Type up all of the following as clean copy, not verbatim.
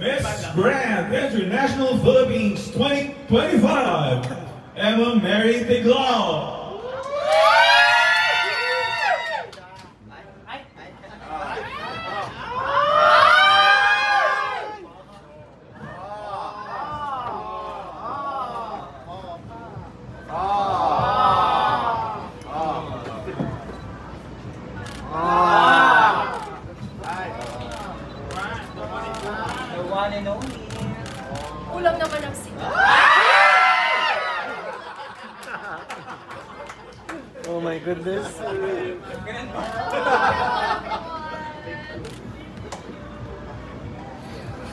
Miss Grand International Philippines 2025, Emma Mary Tiglao. Ulam naman ang sika. Oh my goodness.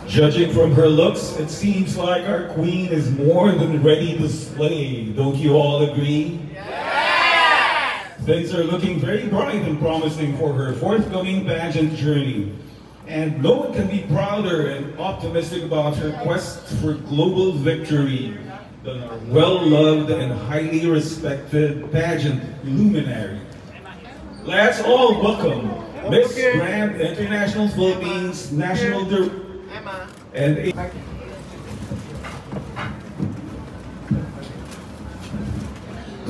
Judging from her looks, it seems like our queen is more than ready to slay. Don't you all agree? Yes! Things are looking very bright and promising for her forthcoming pageant journey. And no one can be prouder and optimistic about her quest for global victory than our well-loved and highly respected pageant luminary. Let's all welcome Miss Grand International Philippines National Director and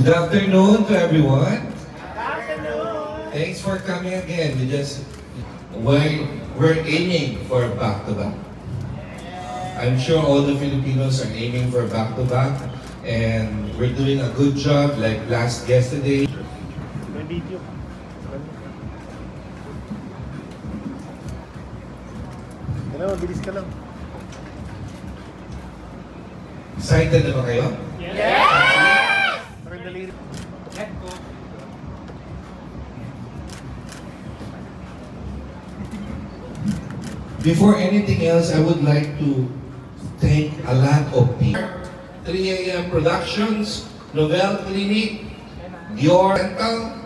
Good afternoon to everyone. Good afternoon. Thanks for coming again. We're aiming for a back-to-back. I'm sure all the Filipinos are aiming for a back-to-back, and we're doing a good job like last yesterday. Mabilis ka lang. Excited na ba kayo? Yes! Before anything else, I would like to thank a lot of people. 3 AM Productions, Novel Clinic, Dior Dental,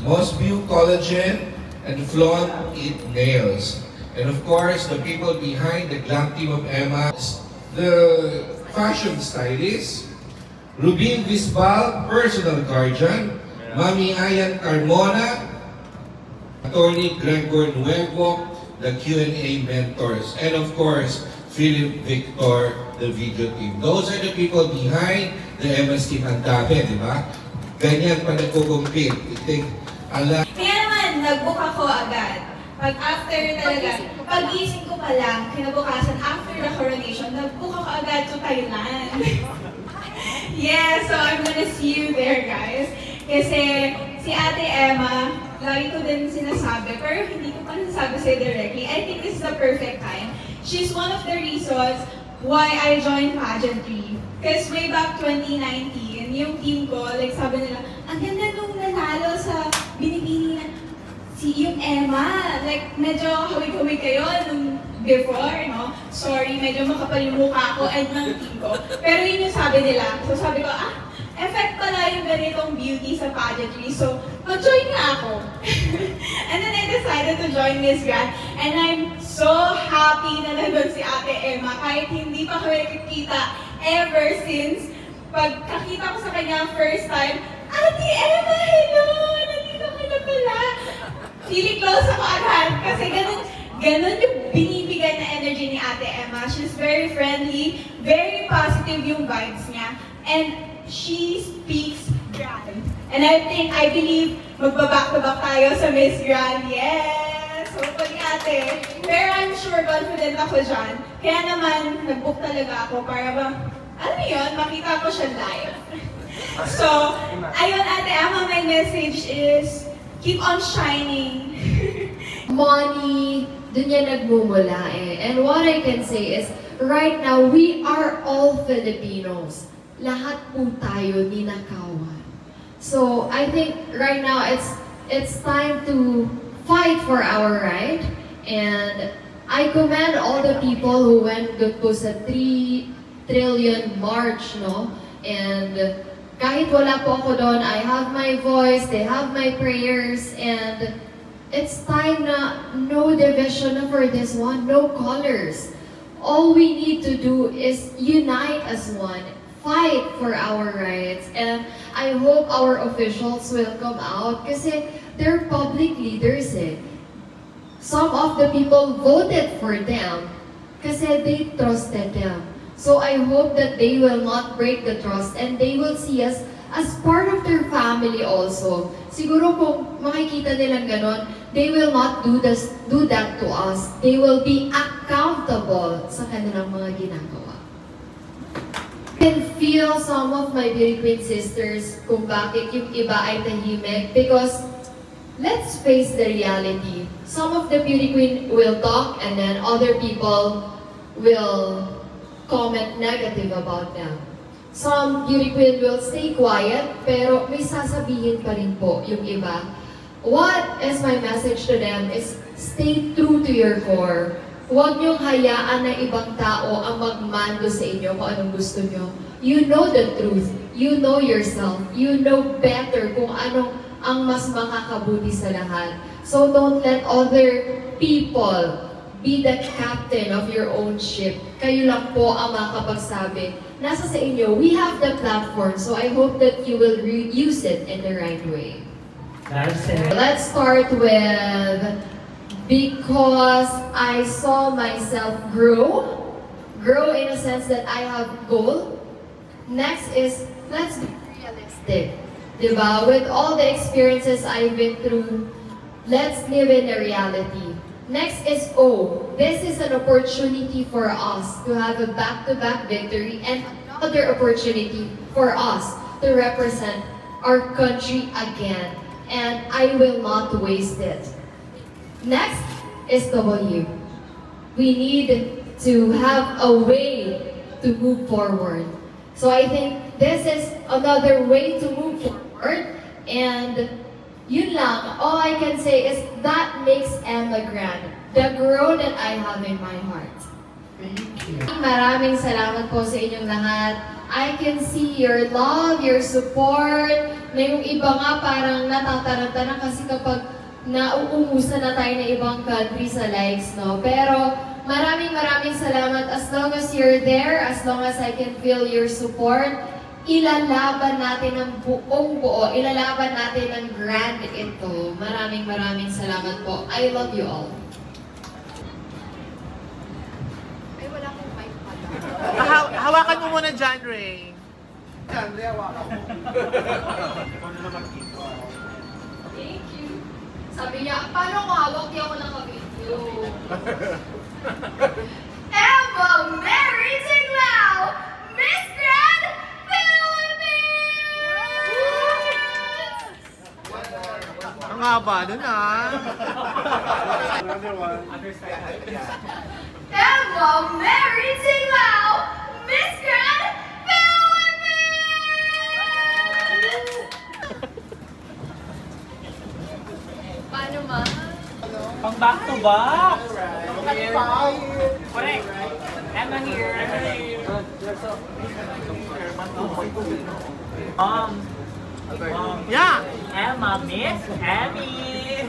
Mosview Collagen, and Flaunt It Nails. And of course, the people behind the glam team of Emma, the fashion stylist, Rubin Bisbal, personal guardian, Mami Ayan Carmona, Attorney Gregor Nuevo, the Q&A mentors, and of course, Philip Victor, the video team. Those are the people behind the MS team. Ang dami, di ba? Ganyan pa nagko-compete. Kaya naman, nag-book ako agad. Pag after talaga, pag-gising ko pa lang, kinabukasan after the coronation, nag-book ako agad to Thailand. Yeah, so I'm gonna see you there, guys. Kasi si Ate Emma, lagi ko din sinasabi, pero hindi ko pa nasasabi sa'yo directly. I think this is the perfect time. She's one of the reasons why I joined pageantry. Because way back 2019, yung team ko, like sabi nila, ang ganda nung nanalo sa binibini na si yung Emma. Like, medyo hawig-hawig kayo nung before, no? Sorry, medyo makapal yung mukha ko and ng team ko. Pero yun yung sabi nila. So sabi ko, effect pala yung ganitong beauty sa pageantry. So, mag-join nga ako. And then I decided to join Miss Grand. And I'm so happy na nandun si Ate Emma. Kahit hindi pa kami nakikita ever since pagkakita ko sa kanya first time, Ate Emma, hello! Nandito ka na pala! Feeling close ako agad. Kasi ganun yung binibigay na energy ni Ate Emma. She's very friendly, very positive yung vibes niya. And she speaks Grand. And I believe magbaback-to-back tayo sa Miss Grand. Yes! Hopefully, ate. Pero I'm sure confident ako dyan. Kaya naman, nag-book talaga ako para ba, alam mo yun, makita ko siya live. So, ayun, Ate Emma, my message is, keep on shining. Money, dun yan nagmumula eh. And what I can say is, right now, we are all Filipinos. Lahat po tayo ninakawan. So, I think right now, it's time to fight for our right. And I commend all the people who went po sa 3 trillion march, no? And kahit wala po ako doon, I have my voice, they have my prayers, and it's time na no division for this one, no colors. All we need to do is unite as one, fight for our rights, and I hope our officials will come out kasi they're public leaders eh. Some of the people voted for them kasi they trusted them. So I hope that they will not break the trust and they will see us as part of their family also. Siguro kung makikita nilang ganon, they will not do that to us. They will be accountable sa kanilang mga ginagawa. I can feel some of my beauty queen sisters kung bakit yung iba ay tahimik because let's face the reality. Some of the beauty queen will talk and then other people will comment negative about them. Some beauty queen will stay quiet pero may sasabihin pa rin po yung iba. What is my message to them is stay true to your core. Huwag niyong hayaan na ibang tao ang magmando sa inyo kung anong gusto niyo. You know the truth. You know yourself. You know better kung anong ang mas makakabuti sa lahat. So don't let other people be the captain of your own ship. Kayo lang po ang makakapagsabi. Nasa sa inyo. We have the platform. So I hope that you will use it in the right way. That's it. Let's start with because I saw myself grow in a sense that I have goal. Next is, let's be realistic. Diba? With all the experiences I've been through, let's live in the reality. Next is this is an opportunity for us to have a back-to-back victory and another opportunity for us to represent our country again. And I will not waste it. Next is W. We need to have a way to move forward. So I think this is another way to move forward. And yun lang, all I can say is that makes Emma grand. The girl that I have in my heart. Thank you. Maraming salamat po sa inyong lahat. I can see your love, your support. May yung iba nga parang natataranta na kasi kapag nauumusan na tayo ng ibang country sa likes, no? Pero maraming salamat. As long as you're there, as long as I can feel your support, ilalaban natin ng buong buo, ilalaban natin ng grand ito. Maraming salamat po. I love you all. Ay, wala akong mic pala. Hawakan mo muna dyan, Ray. Andre, hawakan mo. Thank you. Sabi niya, paano ko hawak? Di ako naka-video. Emma Mary Tiglao, Miss Grand Philippines! Ang haba nun Another one. Emma Mary Tiglao, Miss Grand Philippines! Paano ma? Pang back to back. Correct. Emma here. Yeah. Emma, Miss Emmy.